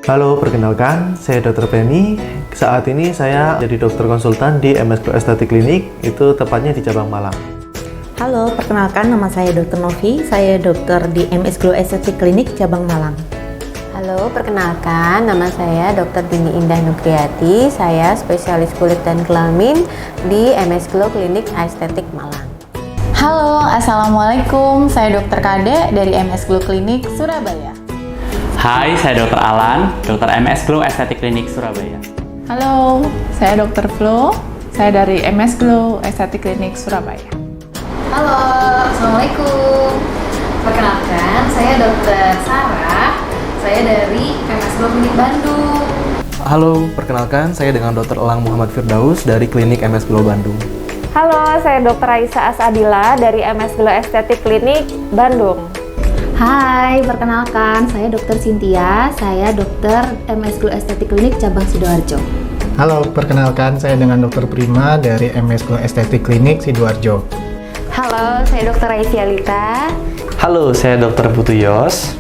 Halo, perkenalkan, saya Dr. Penny. Saat ini saya jadi dokter konsultan di MS Glow Aesthetic Clinic, itu tepatnya di cabang Malang. Halo, perkenalkan nama saya Dr. Novi, saya dokter di MS Glow Aesthetic Clinic cabang Malang. Halo, perkenalkan nama saya Dr. Dini Indah Nugriyati, saya spesialis kulit dan kelamin di MS Glow Clinic Aesthetic Malang. Halo, Assalamualaikum, saya Dr. Kade dari MS Glow Clinic Surabaya. Hai, saya Dr. Alan, Dr. MS Glow Aesthetic Clinic Surabaya. Halo, saya Dr. Flo, saya dari MS Glow Aesthetic Clinic Surabaya. Halo, Assalamualaikum. Perkenalkan, saya Dr. Sarah, saya dari MS Glow Clinic Bandung. Halo, perkenalkan, saya dengan Dr. Elang Muhammad Firdaus dari Klinik MS Glow Bandung. Halo, saya Dr. Raisa Asadila dari MS Glow Aesthetic Clinic Bandung. Hai, perkenalkan saya Dr. Cynthia, saya dokter MS Glow Aesthetic Clinic cabang Sidoarjo. Halo, perkenalkan saya dengan Dr. Prima dari MS Glow Aesthetic Clinic Sidoarjo. Halo, saya Dr. Raisyalita. Halo, saya Dr. Putu Yos.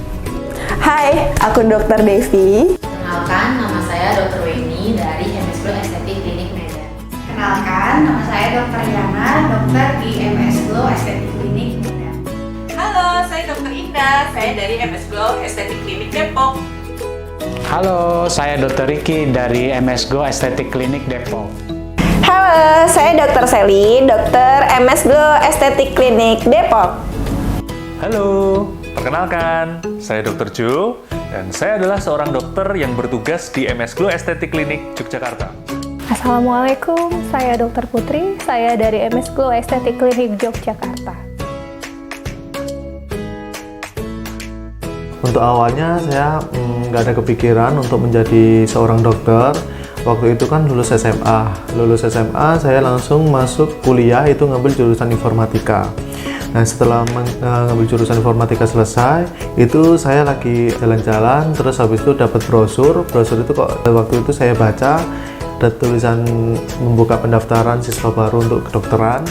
Hai, aku Dr. Devi. Perkenalkan, nama saya Dr. Weni dari MS Glow Aesthetic Clinic Medan. Perkenalkan, nama saya Dr. Yana, dokter di MS Glow Aesthetic Clinic Medan. Halo, saya Dr. Indah, saya dari MS Glow Aesthetic Clinic Depok. Halo, saya Dr. Riki dari MS Glow Aesthetic Clinic Depok. Halo, saya Dr. Sally, dokter MS Glow Aesthetic Clinic Depok. Halo, perkenalkan, saya Dr. Jo, dan saya adalah seorang dokter yang bertugas di MS Glow Aesthetic Clinic Yogyakarta. Assalamualaikum, saya Dr. Putri, saya dari MS Glow Aesthetic Clinic Yogyakarta. Untuk awalnya saya nggak ada kepikiran untuk menjadi seorang dokter. Waktu itu kan lulus SMA saya langsung masuk kuliah, itu ngambil jurusan informatika. Nah, setelah ngambil jurusan informatika selesai, itu saya lagi jalan-jalan, terus habis itu dapat brosur itu kok waktu itu saya baca ada tulisan membuka pendaftaran siswa baru untuk kedokteran.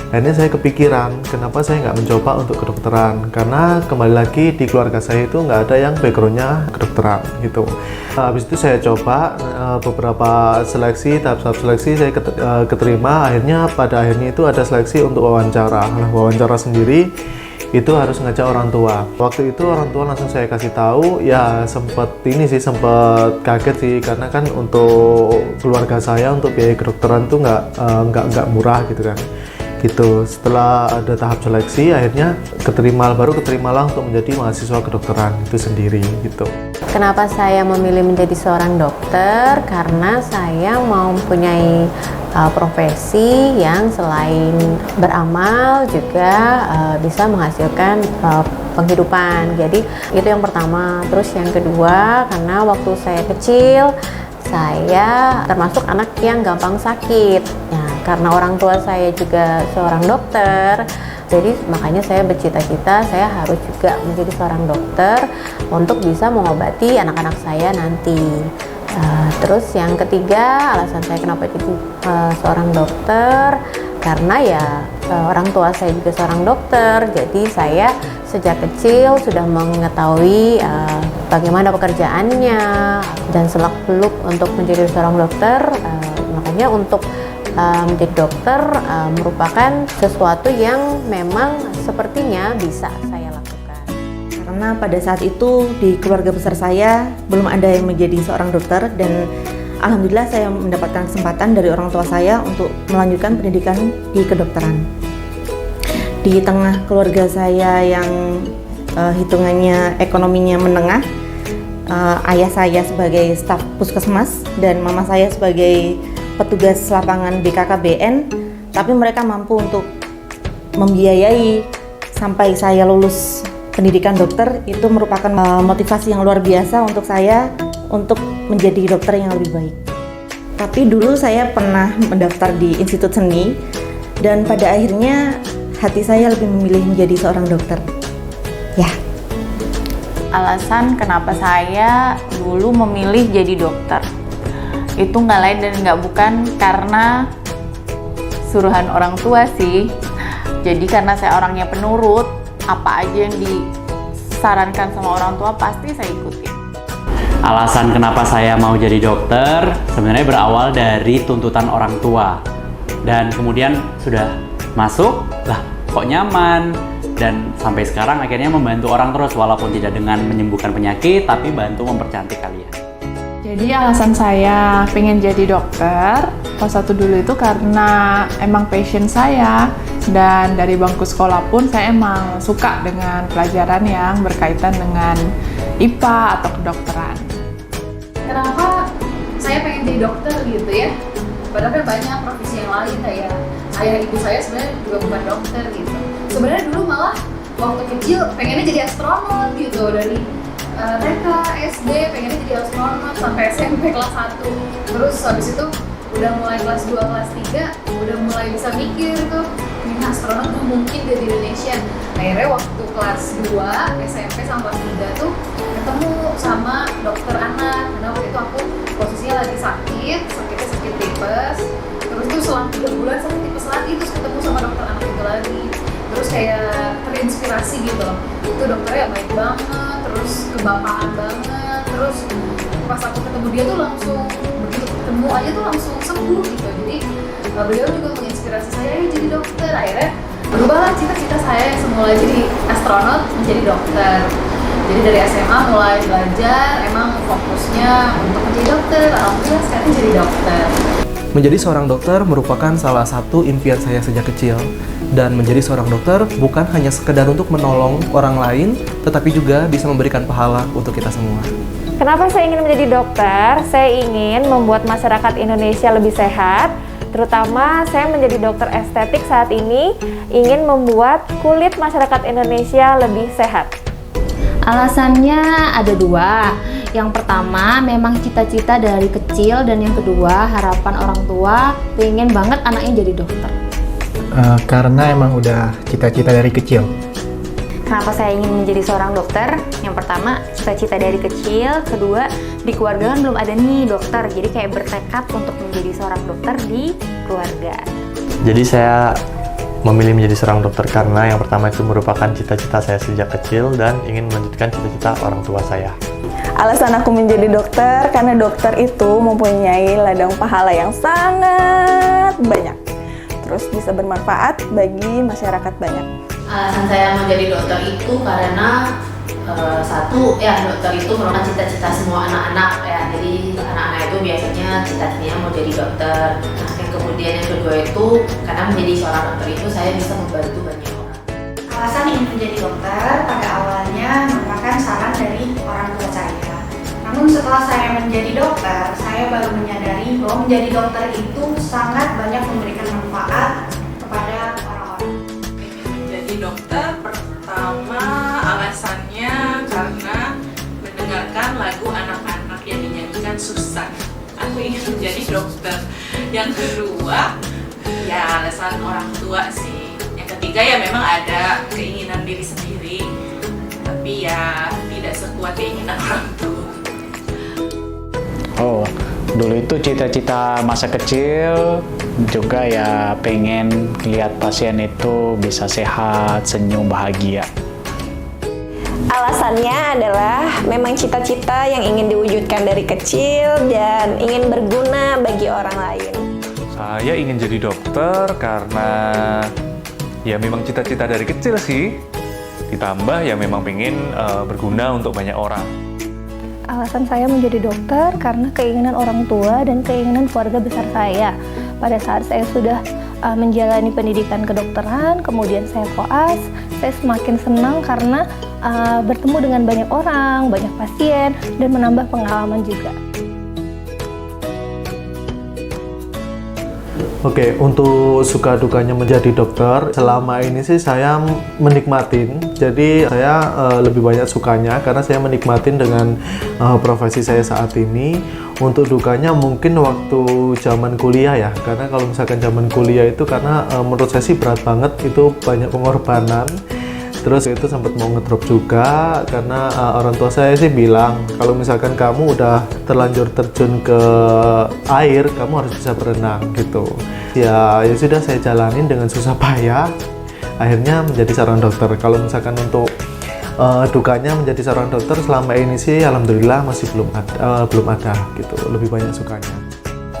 Akhirnya saya kepikiran, kenapa saya nggak mencoba untuk kedokteran, karena kembali lagi di keluarga saya itu nggak ada yang backgroundnya kedokteran gitu. Habis itu saya coba beberapa seleksi, tahap-tahap seleksi saya keterima. Pada akhirnya itu ada seleksi untuk wawancara. Nah, wawancara sendiri itu harus ngajak orang tua. Waktu itu orang tua langsung saya kasih tahu, ya sempat kaget sih, karena kan untuk keluarga saya untuk biaya kedokteran itu nggak murah gitu kan. Gitu. Setelah ada tahap seleksi, akhirnya baru keterimalah untuk menjadi mahasiswa kedokteran itu sendiri gitu. Kenapa saya memilih menjadi seorang dokter? Karena saya mau mempunyai profesi yang selain beramal juga bisa menghasilkan penghidupan. Jadi itu yang pertama. Terus yang kedua, karena waktu saya kecil saya termasuk anak yang gampang sakit. Nah, karena orang tua saya juga seorang dokter, jadi makanya saya bercita-cita saya harus juga menjadi seorang dokter untuk bisa mengobati anak-anak saya nanti. Terus yang ketiga, alasan saya kenapa jadi seorang dokter, karena ya orang tua saya juga seorang dokter, jadi saya sejak kecil sudah mengetahui bagaimana pekerjaannya dan selak-beluk untuk menjadi seorang dokter. Makanya untuk menjadi dokter merupakan sesuatu yang memang sepertinya bisa saya lakukan. Karena pada saat itu di keluarga besar saya belum ada yang menjadi seorang dokter, dan alhamdulillah saya mendapatkan kesempatan dari orang tua saya untuk melanjutkan pendidikan di kedokteran. Di tengah keluarga saya yang hitungannya ekonominya menengah, ayah saya sebagai staf puskesmas dan mama saya sebagai petugas lapangan BKKBN, tapi mereka mampu untuk membiayai sampai saya lulus pendidikan dokter. Itu merupakan motivasi yang luar biasa untuk saya untuk menjadi dokter yang lebih baik. Tapi dulu saya pernah mendaftar di Institut Seni, dan pada akhirnya hati saya lebih memilih menjadi seorang dokter. Ya. Alasan kenapa saya dulu memilih jadi dokter itu nggak lain dan nggak bukan karena suruhan orang tua sih. Jadi karena saya orangnya penurut, apa aja yang disarankan sama orang tua pasti saya ikutin. Alasan kenapa saya mau jadi dokter sebenarnya berawal dari tuntutan orang tua. Dan kemudian sudah masuk, lah kok nyaman. Dan sampai sekarang akhirnya membantu orang terus, walaupun tidak dengan menyembuhkan penyakit, tapi bantu mempercantik kalian. Jadi alasan saya pengen jadi dokter, kelas 1 dulu itu karena emang passion saya. Dan dari bangku sekolah pun saya emang suka dengan pelajaran yang berkaitan dengan IPA atau kedokteran. Kenapa saya pengen jadi dokter gitu ya? Padahal kan banyak profesi yang lain, kayak ayah ibu saya sebenarnya juga bukan dokter gitu. Sebenarnya dulu malah waktu kecil pengennya jadi astronot gitu, dari TK, SD pengennya jadi astronot sampai SMP kelas 1. Terus habis itu udah mulai kelas 2, kelas 3 udah mulai bisa mikir tuh, ini astronot tuh mungkin di Indonesia. Akhirnya waktu kelas 2 SMP sama kelas 3 tuh ketemu sama dokter anak, karena waktu itu aku posisinya lagi sakitnya sakit tipes. Terus tuh selang 3 bulan sakit tipes lagi, terus ketemu sama dokter anak itu lagi. Terus kayak terinspirasi gitu loh, itu dokternya baik banget, terus kebapaan banget. Terus pas aku ketemu dia tuh langsung, begitu ketemu aja tuh langsung sembuh gitu. Jadi beliau juga menginspirasi saya, ayo jadi dokter. Akhirnya berubahlah cita-cita saya yang semula jadi astronot menjadi dokter. Jadi dari SMA mulai belajar, emang fokusnya untuk menjadi dokter. Alhamdulillah sekarang jadi dokter. Menjadi seorang dokter merupakan salah satu impian saya sejak kecil. Dan menjadi seorang dokter bukan hanya sekedar untuk menolong orang lain, tetapi juga bisa memberikan pahala untuk kita semua. Kenapa saya ingin menjadi dokter? Saya ingin membuat masyarakat Indonesia lebih sehat. Terutama saya menjadi dokter estetik saat ini ingin membuat kulit masyarakat Indonesia lebih sehat. Alasannya ada 2. Yang pertama memang cita-cita dari kecil, dan yang kedua harapan orang tua pengen banget anaknya jadi dokter. Karena emang udah cita-cita dari kecil. Kenapa saya ingin menjadi seorang dokter? Yang pertama, cita-cita dari kecil. Kedua, di keluarga kan belum ada nih dokter, jadi kayak bertekad untuk menjadi seorang dokter di keluarga. Jadi saya memilih menjadi seorang dokter karena yang pertama itu merupakan cita-cita saya sejak kecil dan ingin melanjutkan cita-cita orang tua saya. Alasan aku menjadi dokter karena dokter itu mempunyai ladang pahala yang sangat banyak. Terus bisa bermanfaat bagi masyarakat banyak. Alasan saya menjadi dokter itu karena satu ya, dokter itu merupakan cita-cita semua anak-anak ya. Jadi anak-anak itu biasanya cita-citanya mau jadi dokter. Nah, yang kemudian yang kedua itu karena menjadi seorang dokter itu saya bisa membantu banyak orang. Alasan ingin menjadi dokter pada awalnya merupakan saran dari orang tua saya. Namun setelah saya menjadi dokter, saya baru menyadari bahwa menjadi dokter itu sangat banyak memberikan manfaat kepada orang-orang. Menjadi dokter pertama alasannya karena mendengarkan lagu anak-anak yang dinyanyikan Susan. Aku ingin menjadi dokter. Yang kedua, ya alasan orang tua sih. Yang ketiga ya memang ada keinginan diri sendiri, tapi ya tidak sekuat keinginan orang tua. Oh, dulu itu cita-cita masa kecil juga ya pengen lihat pasien itu bisa sehat, senyum, bahagia. Alasannya adalah memang cita-cita yang ingin diwujudkan dari kecil dan ingin berguna bagi orang lain. Saya ingin jadi dokter karena ya memang cita-cita dari kecil sih. Ditambah ya memang pengen berguna untuk banyak orang. Alasan saya menjadi dokter karena keinginan orang tua dan keinginan keluarga besar saya. Pada saat saya sudah menjalani pendidikan kedokteran, kemudian saya koas, saya semakin senang karena bertemu dengan banyak orang, banyak pasien, dan menambah pengalaman juga. Oke, untuk suka dukanya menjadi dokter, selama ini sih saya menikmatin. Jadi saya lebih banyak sukanya karena saya menikmatin dengan profesi saya saat ini. Untuk dukanya mungkin waktu zaman kuliah ya, karena kalau misalkan zaman kuliah itu karena menurut saya sih berat banget, itu banyak pengorbanan. Terus itu sempat mau ngedrop juga karena orang tua saya sih bilang kalau misalkan kamu udah terlanjur terjun ke air, kamu harus bisa berenang gitu. Ya sudah saya jalanin dengan susah payah. Akhirnya menjadi seorang dokter. Kalau misalkan untuk Dukanya menjadi seorang dokter selama ini sih alhamdulillah masih belum ada gitu, lebih banyak sukanya.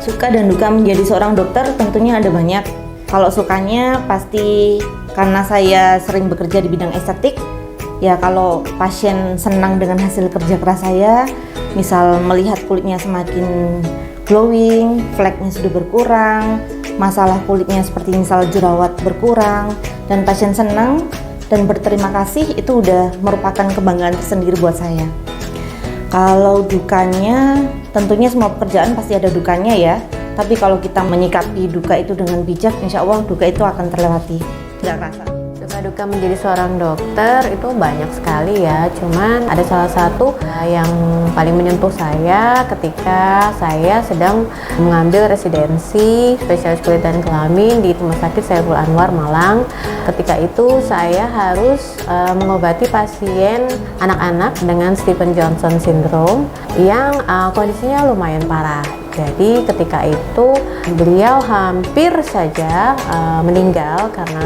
Suka dan duka menjadi seorang dokter tentunya ada banyak. Kalau sukanya pasti karena saya sering bekerja di bidang estetik. Ya kalau pasien senang dengan hasil kerja keras saya, misal melihat kulitnya semakin glowing, fleknya sudah berkurang, masalah kulitnya seperti misal jerawat berkurang, dan pasien senang dan berterima kasih, itu udah merupakan kebanggaan tersendiri buat saya. Kalau dukanya, tentunya semua pekerjaan pasti ada dukanya ya. Tapi kalau kita menyikapi duka itu dengan bijak, insya Allah duka itu akan terlewati, tidak kerasa. Duka menjadi seorang dokter itu banyak sekali ya. Cuman ada salah satu yang paling menyentuh saya ketika saya sedang mengambil residensi spesialis kulit dan kelamin di Rumah Sakit Saiful Anwar Malang. Ketika itu saya harus mengobati pasien anak-anak dengan Stevens Johnson syndrome yang kondisinya lumayan parah. Jadi ketika itu beliau hampir saja meninggal karena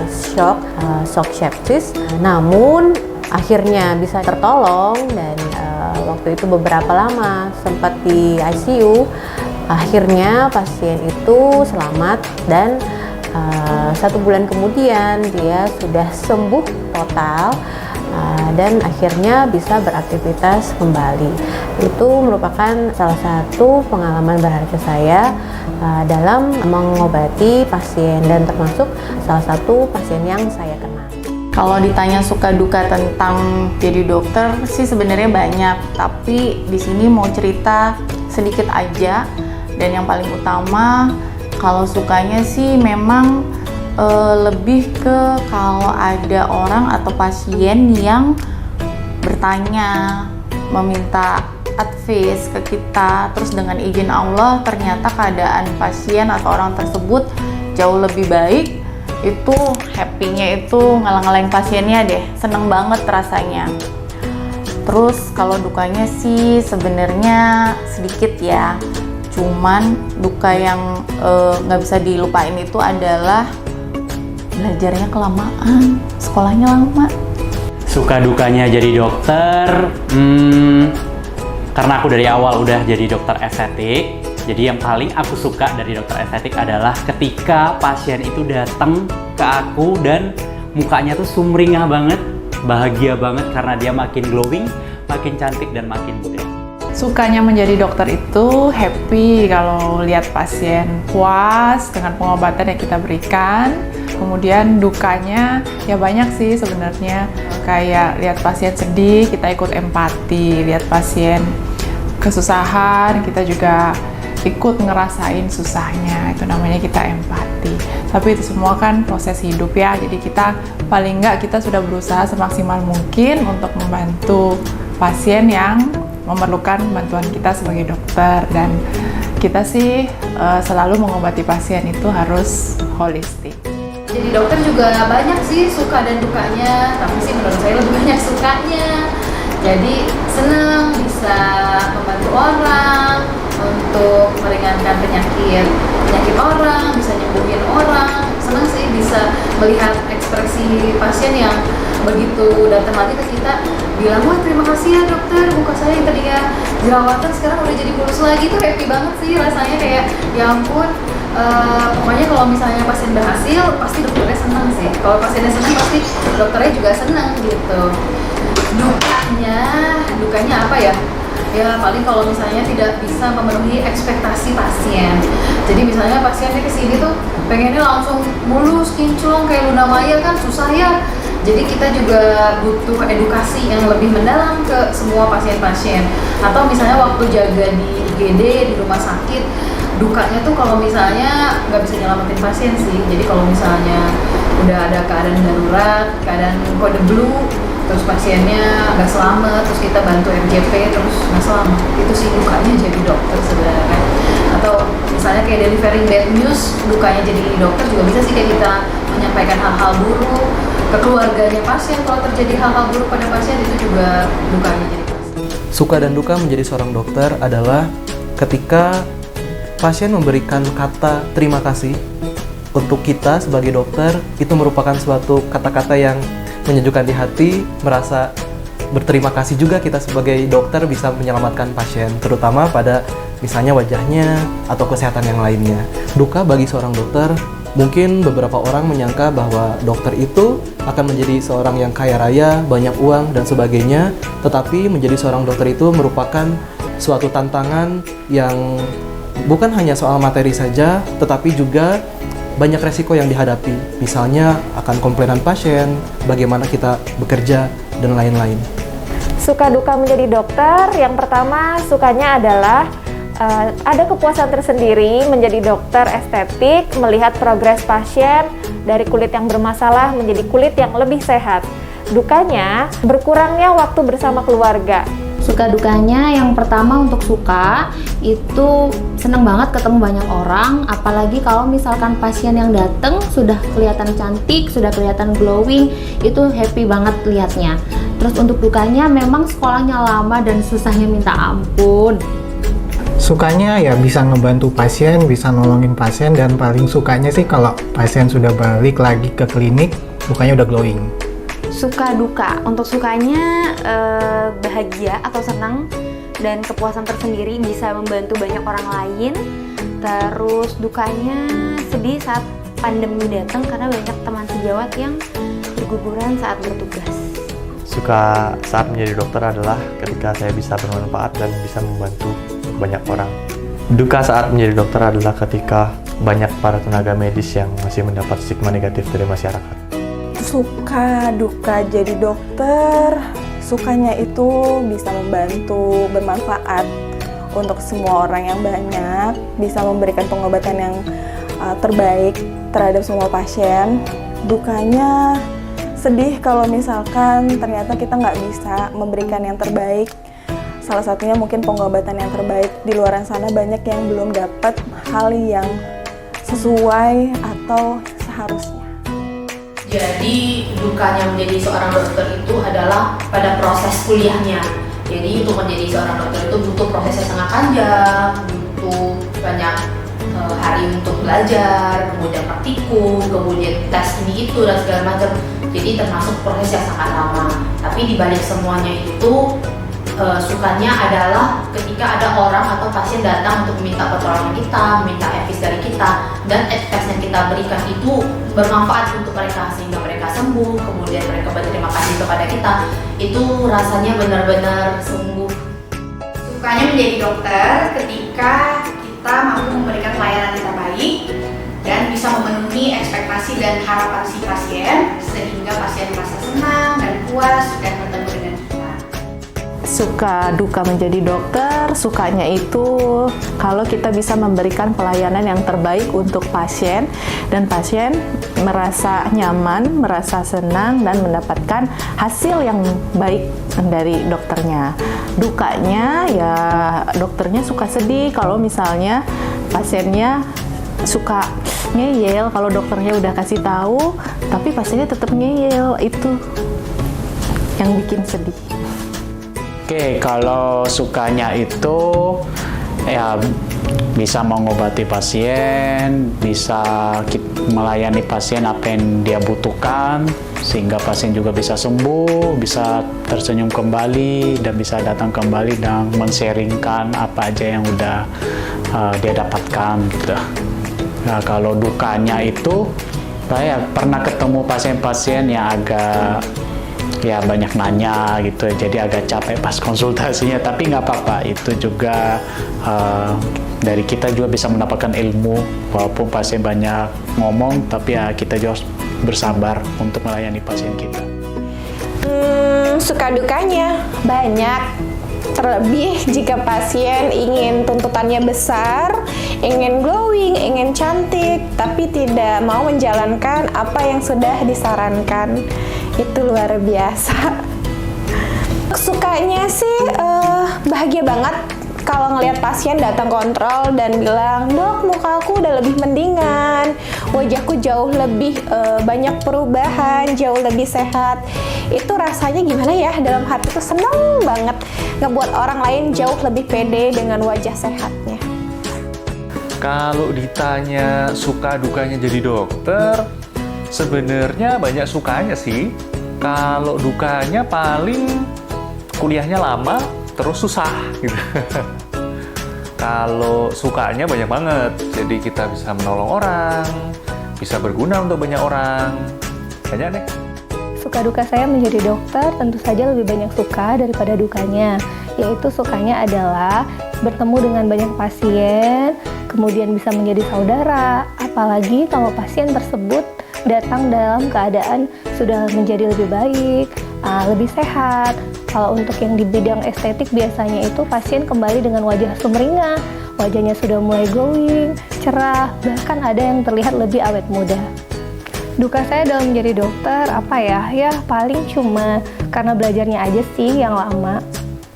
shock sepsis. Namun akhirnya bisa tertolong dan waktu itu beberapa lama sempat di ICU. Akhirnya pasien itu selamat dan 1 bulan kemudian dia sudah sembuh total. Dan akhirnya bisa beraktivitas kembali. Itu merupakan salah satu pengalaman berharga saya dalam mengobati pasien dan termasuk salah satu pasien yang saya kenal. Kalau ditanya suka duka tentang jadi dokter sih sebenarnya banyak, tapi di sini mau cerita sedikit aja. Dan yang paling utama kalau sukanya sih memang lebih ke kalau ada orang atau pasien yang bertanya, meminta advice ke kita, terus dengan izin Allah ternyata keadaan pasien atau orang tersebut jauh lebih baik, itu happy-nya itu ngalang-ngalain pasiennya deh, seneng banget rasanya. Terus kalau dukanya sih sebenarnya sedikit ya, cuman duka yang nggak bisa dilupain itu adalah belajarnya kelamaan, sekolahnya lama. Suka dukanya jadi dokter, karena aku dari awal udah jadi dokter estetik. Jadi yang paling aku suka dari dokter estetik adalah ketika pasien itu datang ke aku dan mukanya tuh sumringah banget, bahagia banget karena dia makin glowing, makin cantik dan makin muda. Sukanya menjadi dokter itu happy kalau lihat pasien puas dengan pengobatan yang kita berikan. Kemudian dukanya ya banyak sih sebenarnya, kayak lihat pasien sedih kita ikut empati, lihat pasien kesusahan kita juga ikut ngerasain susahnya, itu namanya kita empati. Tapi itu semua kan proses hidup ya, jadi kita paling nggak kita sudah berusaha semaksimal mungkin untuk membantu pasien yang memerlukan bantuan kita sebagai dokter. Dan kita sih selalu mengobati pasien itu harus holistik. Jadi dokter juga banyak sih suka dan dukanya, tapi sih menurut saya lebih banyak sukanya. Jadi senang bisa membantu orang untuk meringankan penyakit orang, bisa nyembuhin orang. Senang sih bisa melihat ekspresi pasien yang begitu datang lagi ke kita bilang, wah terima kasih ya dokter, muka saya yang tadinya jerawatan sekarang udah jadi mulus lagi. Tuh happy banget sih rasanya, kayak ya ampun. Pokoknya kalau misalnya pasien berhasil pasti dokternya senang sih. Kalau pasiennya senang pasti dokternya juga senang gitu. Dukanya apa ya? Ya paling kalau misalnya tidak bisa memenuhi ekspektasi pasien. Jadi misalnya pasiennya kesini tuh pengennya langsung mulus, kinclong kayak Luna Maya, kan susah ya. Jadi kita juga butuh edukasi yang lebih mendalam ke semua pasien-pasien. Atau misalnya waktu jaga di IGD, di rumah sakit, dukanya tuh kalau misalnya nggak bisa nyelamatin pasien sih. Jadi kalau misalnya udah ada keadaan darurat, keadaan kode blue, terus pasiennya nggak selamat, terus kita bantu RJP terus nggak selamat, itu sih dukanya jadi dokter sebenarnya. Atau misalnya kayak delivering bad news, dukanya jadi dokter juga bisa sih, kayak kita menyampaikan hal-hal buruk ke keluarganya pasien. Kalau terjadi hal-hal buruk pada pasien, itu juga dukanya jadi pasien. Suka dan duka menjadi seorang dokter adalah ketika pasien memberikan kata terima kasih untuk kita sebagai dokter. Itu merupakan suatu kata-kata yang menyejukkan di hati, merasa berterima kasih juga kita sebagai dokter bisa menyelamatkan pasien, terutama pada misalnya wajahnya atau kesehatan yang lainnya. Duka bagi seorang dokter, mungkin beberapa orang menyangka bahwa dokter itu akan menjadi seorang yang kaya raya, banyak uang, dan sebagainya. Tetapi menjadi seorang dokter itu merupakan suatu tantangan yang bukan hanya soal materi saja, tetapi juga banyak resiko yang dihadapi. Misalnya akan komplainan pasien, bagaimana kita bekerja, dan lain-lain. Suka duka menjadi dokter, yang pertama sukanya adalah ada kepuasan tersendiri menjadi dokter estetik, melihat progres pasien dari kulit yang bermasalah menjadi kulit yang lebih sehat. Dukanya, berkurangnya waktu bersama keluarga. Suka dukanya yang pertama untuk suka itu seneng banget ketemu banyak orang, apalagi kalau misalkan pasien yang datang sudah kelihatan cantik, sudah kelihatan glowing, itu happy banget lihatnya. Terus untuk dukanya memang sekolahnya lama dan susahnya minta ampun. Sukanya ya bisa ngebantu pasien, bisa nolongin pasien, dan paling sukanya sih kalau pasien sudah balik lagi ke klinik, mukanya udah glowing. Suka duka, untuk sukanya bahagia atau senang dan kepuasan tersendiri bisa membantu banyak orang lain. Terus dukanya sedih saat pandemi datang karena banyak teman sejawat yang berguguran saat bertugas. Suka saat menjadi dokter adalah ketika saya bisa bermanfaat dan bisa membantu banyak orang. Duka saat menjadi dokter adalah ketika banyak para tenaga medis yang masih mendapat stigma negatif dari masyarakat. Suka duka jadi dokter, sukanya itu bisa membantu, bermanfaat untuk semua orang yang banyak, bisa memberikan pengobatan yang terbaik terhadap semua pasien. Dukanya sedih kalau misalkan ternyata kita nggak bisa memberikan yang terbaik. Salah satunya mungkin pengobatan yang terbaik. Di luar sana banyak yang belum dapat hal yang sesuai atau seharusnya. Jadi dukanya menjadi seorang dokter itu adalah pada proses kuliahnya. Jadi untuk menjadi seorang dokter itu butuh proses yang sangat panjang, butuh banyak hari untuk belajar, kemudian praktikum, kemudian tes ini itu dan segala macam. Jadi termasuk proses yang sangat lama. Tapi dibalik semuanya itu sukanya adalah ketika ada orang atau pasien datang untuk meminta pertolongan kita, meminta advice dari kita, dan advice yang kita berikan itu bermanfaat untuk mereka sehingga mereka sembuh, kemudian mereka berterima kasih kepada kita. Itu rasanya benar-benar sembuh. Sukanya menjadi dokter ketika kita mampu memberikan pelayanan yang terbaik dan bisa memenuhi ekspektasi dan harapan si pasien sehingga pasien merasa senang dan puas dan bertemu dengan kita. Suka duka menjadi dokter, sukanya itu kalau kita bisa memberikan pelayanan yang terbaik untuk pasien dan pasien merasa nyaman, merasa senang dan mendapatkan hasil yang baik dari dokternya. Dukanya ya dokternya suka sedih kalau misalnya pasiennya suka ngeyel kalau dokternya udah kasih tahu tapi pasiennya tetap ngeyel, itu yang bikin sedih. Oke, kalau sukanya itu ya bisa mengobati pasien, bisa melayani pasien apa yang dia butuhkan sehingga pasien juga bisa sembuh, bisa tersenyum kembali dan bisa datang kembali dan men-sharingkan apa aja yang udah dia dapatkan gitu. Nah, kalau dukanya itu saya pernah ketemu pasien-pasien yang agak ya banyak nanya gitu, jadi agak capek pas konsultasinya, tapi nggak apa-apa, itu juga dari kita juga bisa mendapatkan ilmu walaupun pasien banyak ngomong, tapi ya kita juga harus bersabar untuk melayani pasien kita. Suka dukanya banyak, terlebih jika pasien ingin tuntutannya besar, ingin glowing, ingin cantik, tapi tidak mau menjalankan apa yang sudah disarankan. Itu luar biasa. Sukanya sih bahagia banget kalau ngelihat pasien datang kontrol dan bilang, "Dok, muka aku udah lebih mendingan, wajahku jauh lebih banyak perubahan, jauh lebih sehat." Itu rasanya gimana ya, dalam hati tuh seneng banget, ngebuat orang lain jauh lebih pede dengan wajah sehatnya. Kalau ditanya suka dukanya jadi dokter, sebenarnya banyak sukanya sih. Kalau dukanya paling kuliahnya lama, terus susah gitu. Kalau sukanya banyak banget, jadi kita bisa menolong orang, bisa berguna untuk banyak orang. Banyak deh. Suka duka saya menjadi dokter tentu saja lebih banyak suka daripada dukanya, yaitu sukanya adalah bertemu dengan banyak pasien, kemudian bisa menjadi saudara, apalagi kalau pasien tersebut datang dalam keadaan sudah menjadi lebih baik, lebih sehat. Kalau untuk yang di bidang estetik biasanya itu pasien kembali dengan wajah sumringah, wajahnya sudah mulai glowing, cerah, bahkan ada yang terlihat lebih awet muda. Duka saya dalam menjadi dokter apa ya? Ya paling cuma karena belajarnya aja sih yang lama.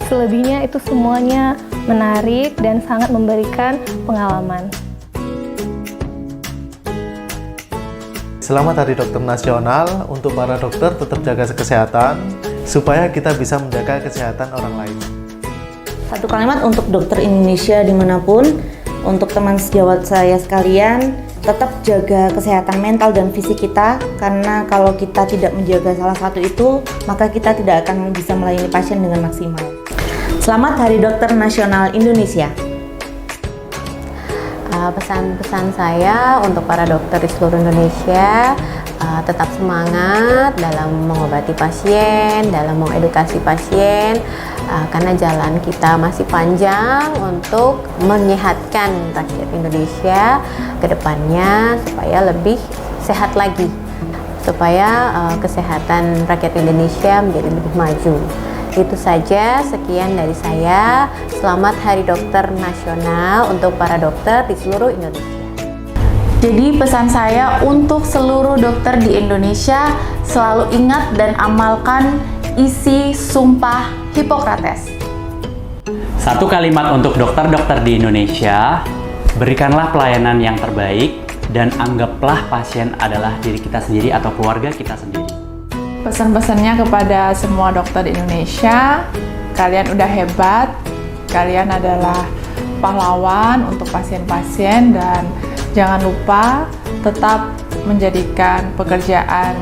Selebihnya itu semuanya menarik dan sangat memberikan pengalaman. Selamat Hari Dokter Nasional. Untuk para dokter tetap jaga kesehatan supaya kita bisa menjaga kesehatan orang lain. Satu kalimat untuk dokter Indonesia dimanapun, untuk teman sejawat saya sekalian, tetap jaga kesehatan mental dan fisik kita, karena kalau kita tidak menjaga salah satu itu, maka kita tidak akan bisa melayani pasien dengan maksimal. Selamat Hari Dokter Nasional Indonesia. Pesan-pesan saya untuk para dokter di seluruh Indonesia, tetap semangat dalam mengobati pasien, dalam mengedukasi pasien, karena jalan kita masih panjang untuk menyehatkan rakyat Indonesia ke depannya supaya lebih sehat lagi, supaya kesehatan rakyat Indonesia menjadi lebih maju. Itu saja, sekian dari saya. Selamat Hari Dokter Nasional untuk para dokter di seluruh Indonesia. Jadi pesan saya untuk seluruh dokter di Indonesia, selalu ingat dan amalkan isi Sumpah Hipokrates. Satu kalimat untuk dokter-dokter di Indonesia, berikanlah pelayanan yang terbaik dan anggaplah pasien adalah diri kita sendiri atau keluarga kita sendiri. Pesan-pesannya kepada semua dokter di Indonesia, kalian udah hebat, kalian adalah pahlawan untuk pasien-pasien, dan jangan lupa tetap menjadikan pekerjaan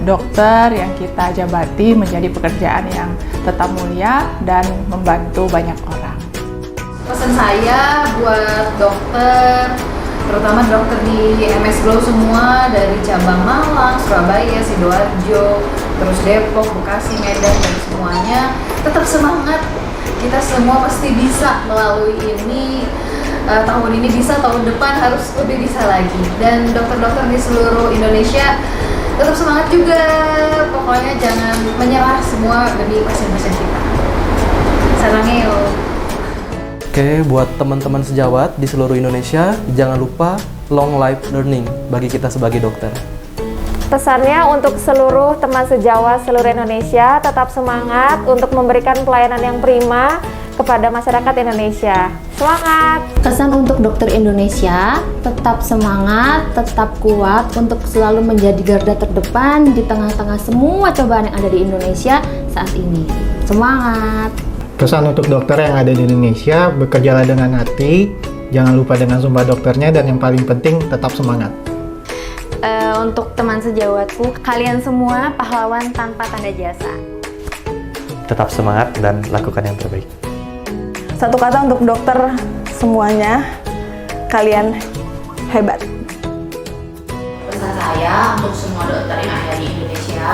dokter yang kita jabati menjadi pekerjaan yang tetap mulia dan membantu banyak orang. Pesan saya buat dokter, terutama dokter di MS Glow semua, dari cabang Malang, Surabaya, Sidoarjo, terus Depok, Bekasi, Medan, dan semuanya tetap semangat. Kita semua pasti bisa melalui ini. Tahun ini bisa, tahun depan harus lebih bisa lagi. Dan dokter-dokter di seluruh Indonesia tetap semangat juga. Pokoknya jangan menyerah semua demi pasien-pasien kita. Sarangnya yuk. Oke, buat teman-teman sejawat di seluruh Indonesia, jangan lupa long life learning bagi kita sebagai dokter. Pesannya untuk seluruh teman sejawat seluruh Indonesia, tetap semangat untuk memberikan pelayanan yang prima kepada masyarakat Indonesia. Semangat! Pesan untuk dokter Indonesia, tetap semangat, tetap kuat untuk selalu menjadi garda terdepan di tengah-tengah semua cobaan yang ada di Indonesia saat ini. Semangat! Pesan untuk dokter yang ada di Indonesia, bekerjalah dengan hati, jangan lupa dengan sumpah dokternya, dan yang paling penting tetap semangat. Untuk teman sejawatku, kalian semua pahlawan tanpa tanda jasa. Tetap semangat dan lakukan yang terbaik. Satu kata untuk dokter semuanya, kalian hebat. Pesan saya untuk semua dokter yang ada di Indonesia,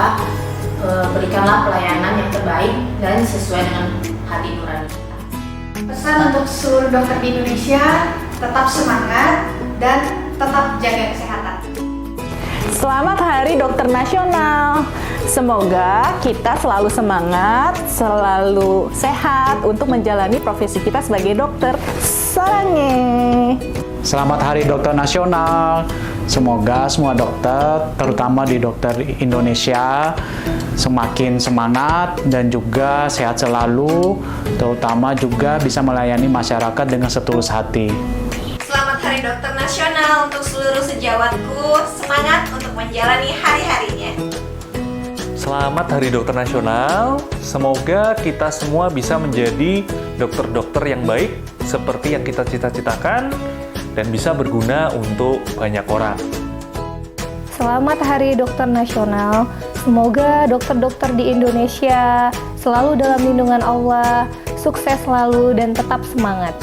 berikanlah pelayanan yang terbaik dan sesuai dengan hati nurani kita. Pesan untuk seluruh dokter di Indonesia, tetap semangat dan tetap jaga kesehatan. Selamat Hari Dokter Nasional. Semoga kita selalu semangat, selalu sehat untuk menjalani profesi kita sebagai dokter. Sarange. Selamat Hari Dokter Nasional. Semoga semua dokter, terutama di dokter Indonesia, semakin semangat dan juga sehat selalu, terutama juga bisa melayani masyarakat dengan setulus hati. Selamat Hari Dokter Nasional untuk seluruh sejawatku, semangat untuk menjalani hari-harinya. Selamat Hari Dokter Nasional, semoga kita semua bisa menjadi dokter-dokter yang baik seperti yang kita cita-citakan dan bisa berguna untuk banyak orang. Selamat Hari Dokter Nasional. Semoga dokter-dokter di Indonesia selalu dalam lindungan Allah, sukses selalu dan tetap semangat.